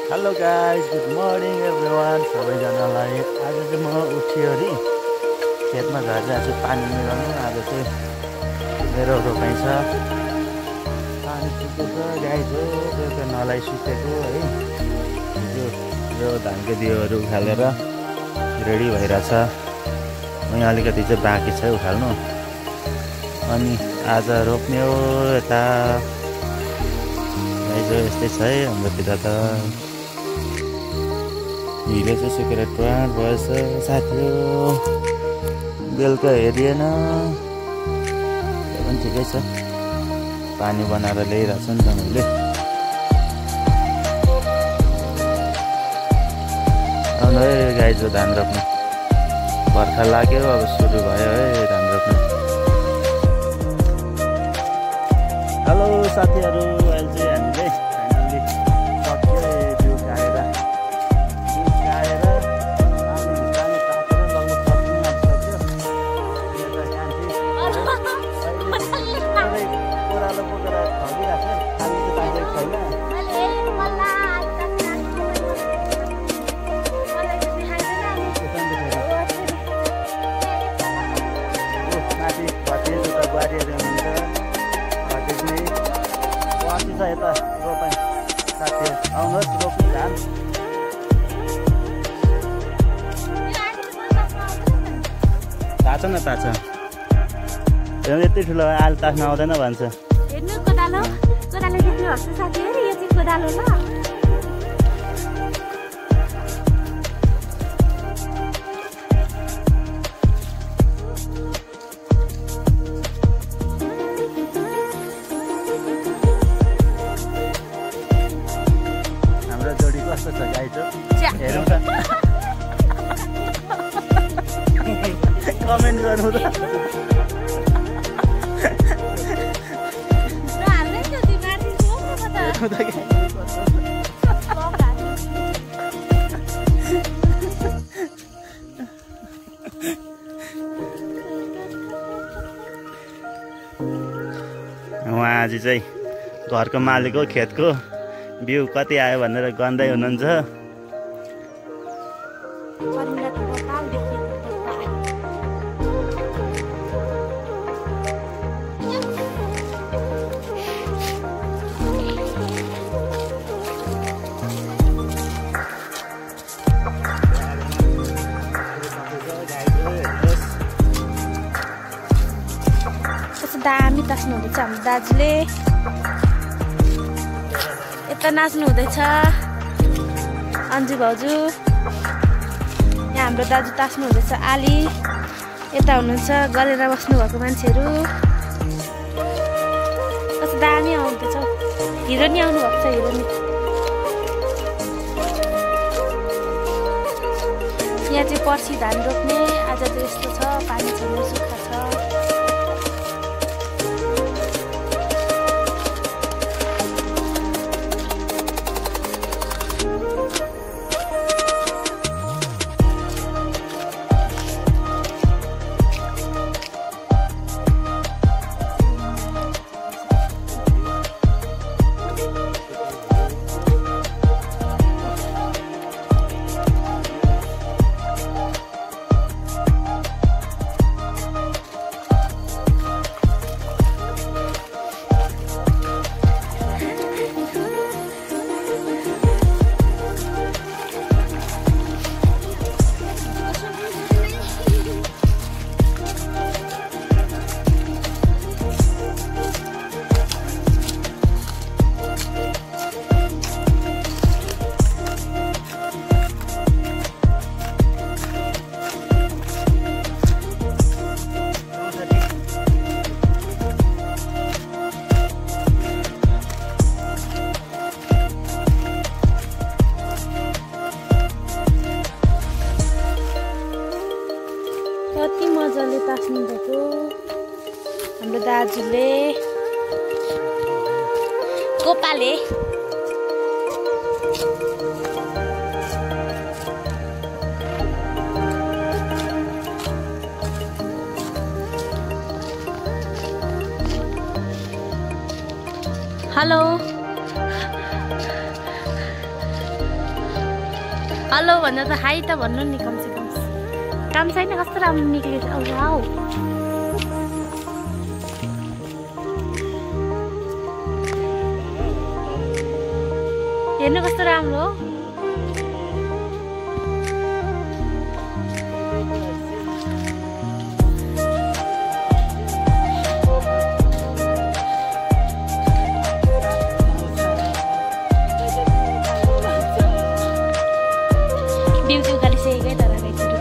Hello guys, good morning everyone. सबैजनालाई आज चाहिँ म उठिवरी खेतमा झर्दै छु पानी मिलाउनु। आज चाहिँ मेरो रोपाइ छ, पानी सुकेको गाइस हो, त्यो नलाई सुकेको है। यो धानको दियोहरू उखालेर रेडी भइरहेछ। यहाँ अलिकति चाहिँ बाँकी छ उखाल्नु। अनि आज रोप्ने हो यता गाइस हो। यस्तै छ है हाम्रोतिर त। हिलो चाहिँ सुकेर ट्वाट भएछ साथी हो। बेलुका हेरिएन, त्यो पनि ठिकै छ। पानी बनाएर ल्याइरहेछ नि त मैले। आउनु है गाइस हो धान रोप्नु। बर्खा लाग्यो, अब सुरु भयो है धान रोप्नु। हेलो साथीहरू, अहिले चाहिँ हामीले फाइनल्ली सक्यो बिउ काटेर ओह्रालो बोकेर ठगिरहेको छ। खाली चाहिँ पाइसकेको छैन। माथि भतिज उता बुहारीहरू हुनुहुन्छ, त्यसले पछि छ यता रोपाइ। साथीहरू आउनुहोस् रोप्नु धान। थाहा छ न, थाहा छ। यति ठुलो आलु तास्न आउँदैन भन्छ। हेर्नु कोदालो, कोदालो देख्नुहोस् साथीहरू, यो चाहिँ कोदालो ल। हाम्रो जोडी कस्तो छ गाइस? हेरौँ त, कमेन्ट गर्नु त। उहाँ आज चाहिँ घरको मालिक हो, खेतको बिउ कति आयो भनेर गन्दै हुनुहुन्छ। दामी तास्नु हुँदैछ हाम्रो दाजुले। यता नाच्नु हुँदैछ अन्जु भाउजू। यहाँ हाम्रो दाजु तास्नु हुँदैछ आली। यता हुनुहुन्छ गरेर बस्नुभएको मान्छेहरू। कस्तो दामी आउँदैछ। हिरोनी आउनु भएको छ, हिरोनी। यहाँ चाहिँ पर्सि धान रोप्ने। आज चाहिँ यस्तो छ, पानी छैन, सुक्खा छ। कति मजाले तास्नु भएको हाम्रो दाजुले, गोपाले। हेलो हेलो भन्दा त हाई त भन्नु नि कमसे कम। काम छैन कस्तो राम्रो निक्लेछ। औ वाउ। हेर्नु कस्तो राम्रो हो। ड्युटी उकालिसकेकै तर गाइजहरू।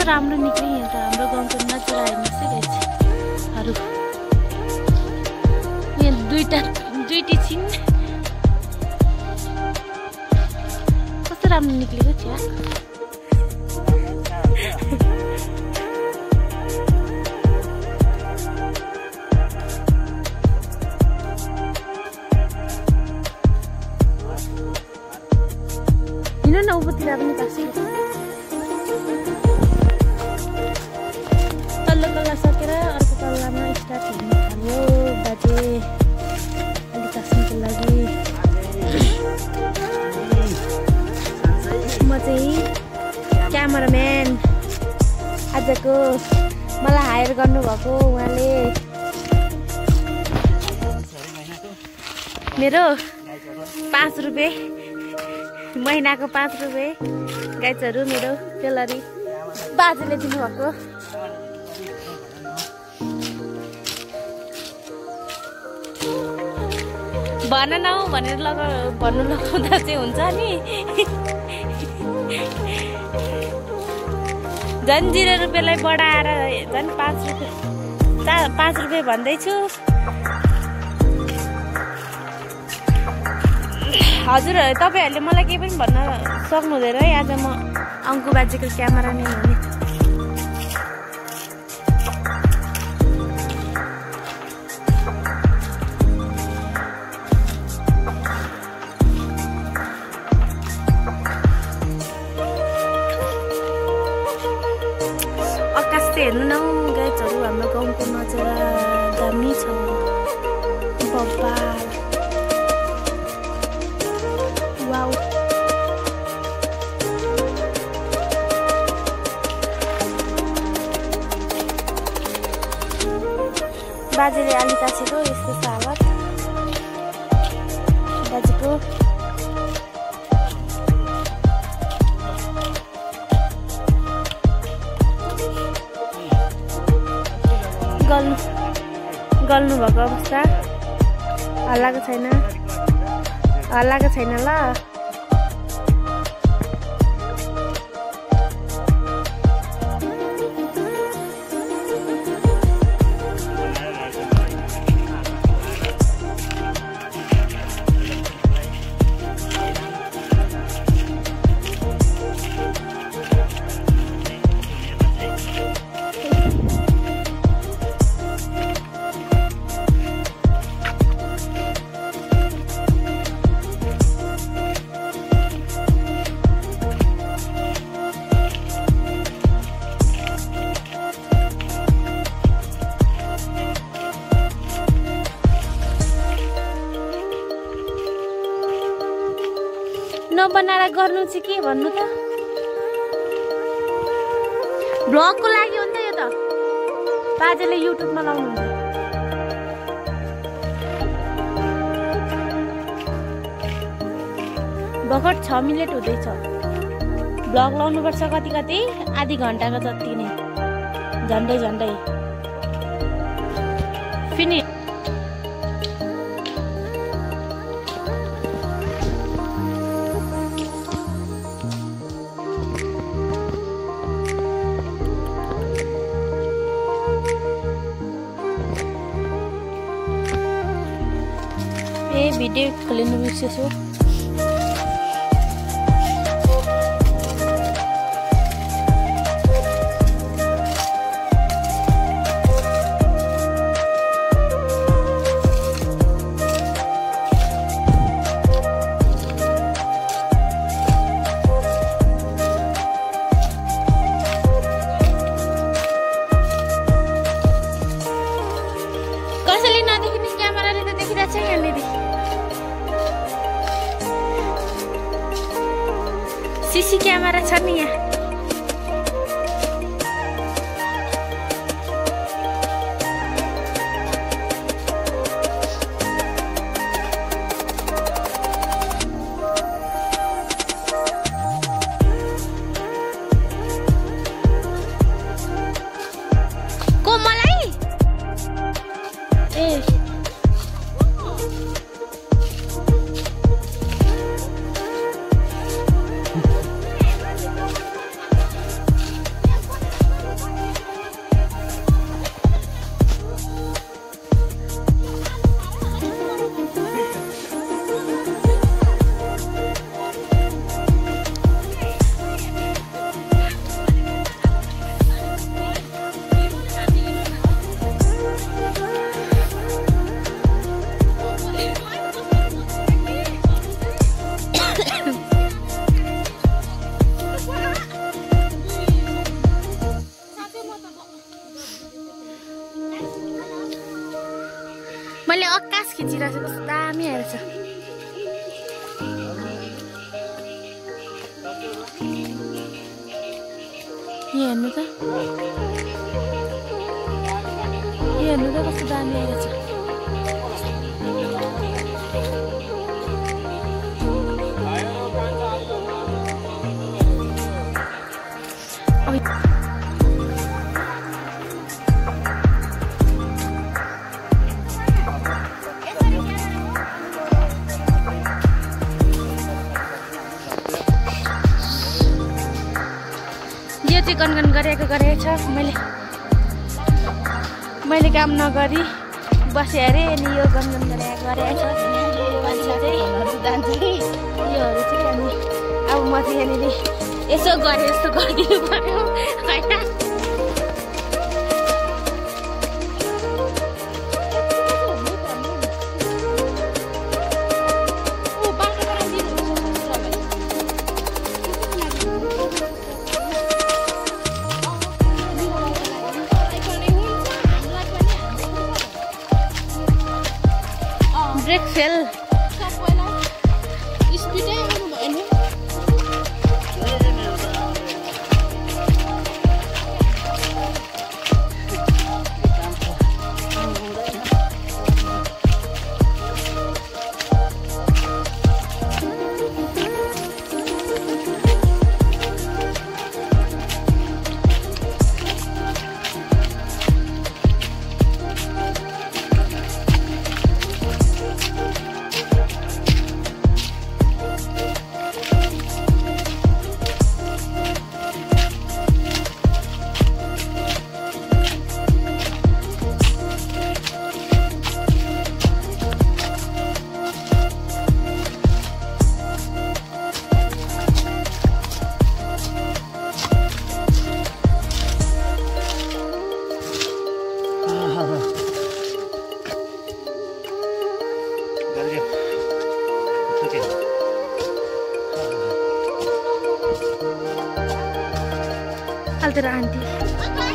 राम्रो निक्ल्यो यहाँ त हाम्रो गाउँको नजारा हेर्नुहोस् है गाइजहरू। यहाँ दुईटी छिन्। कस्तो राम्रो निक्लेको थियो। हिँड्नु न ऊपरतिर पनि पासिन्छ। तल्लो तल्ला सकेर अर्को तल्लामा स्टार्ट हुन थाल्यो। बाजे अलिक तास्नुको लागि। म चाहिँ क्यामेराम्यान आजको। मलाई हायर गर्नुभएको उहाँले। मेरो 5 रुपियाँ महिनाको 5 रुपियाँ गाइजहरू मेरो सेलरी बाजेले दिनुभएको। भन न हौ भनेर भन्नु लगाउँदा चाहिँ हुन्छ नि। झन् 0 रुपियाँलाई बढाएर झन् 5 रुपियाँ भन्दैछु। हजुर तपाईँहरूले मलाई केही पनि भन्न सक्नु हुँदैन है। आज म अङ्कु बाजेको क्यामेराम्यान हो नि। हेर्नु न गाइजहरू हाम्रो गाउँको नजारा दामी छ। बब्बाल वाउ। बाजेले अलि तासेको यस्तो छ हालत बाजेको। गल्नु भएको अवस्था। हल्लाएको छैन ल। नबनाएर गर्नु चाहिँ के भन्नु त। भ्लगको लागि हो नि त यो त। बाजेले युट्युबमा लाउनुहुन्छ। भर्खर 6 मिनेट हुँदैछ। भ्लग लाउनुपर्छ कति आधी घन्टाको जति नै झन्डै फिनिस। भिडियो खोलिनु बिर्सेछु। यहाँनिर सीसी क्यामेरा छ नि यहाँ मैले आकाश खिचिरहेको छु कस्तो दामी आएछ हेर्नु त कस्तो दामी आएछ गनगन गरेको छ मैले काम नगरी बसे अरे अनि यो गनगन गरेको छ योहरू चाहिँ अनि अब म चाहिँ यहाँनिर यसो गरे जस्तो गरिदिनु पर्यो होइन ब्रेक फेल स्पिडै आउनु भयो नि Alter auntie.